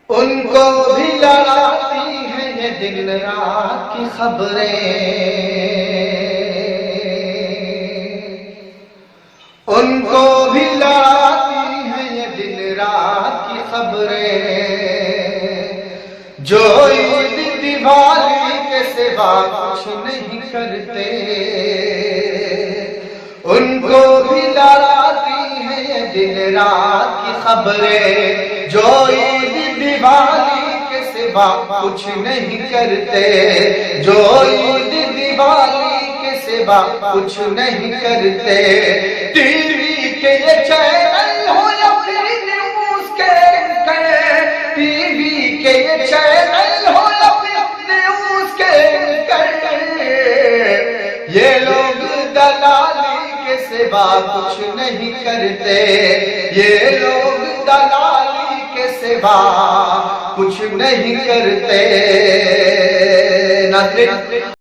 ان کو بھی لڑاتی ہیں یہ دن رات کی خبریں، ان کو بھی لڑاتی ہیں یہ دن رات کی خبریں، جو عید دیوالی کے سوا کچھ نہیں کرتے، ان کو بھی لڑاتی ہیں یہ دن رات کی خبریں، جو عید دیوالی کے سوا کچھ نہیں کرتے، جو عید دیوالی کے سوا کچھ نہیں کرتے۔ ٹی وی کے یہ چینل ہو یا پھر نیوز کے اینکر، ٹی وی کے یہ چینل ہو یا پھر نیوز کے اینکر، یہ لوگ دلالی کے سوا کچھ نہیں کرتے، یہ لوگ دلالی کے سوا کچھ نہیں کرتے۔ ناظرین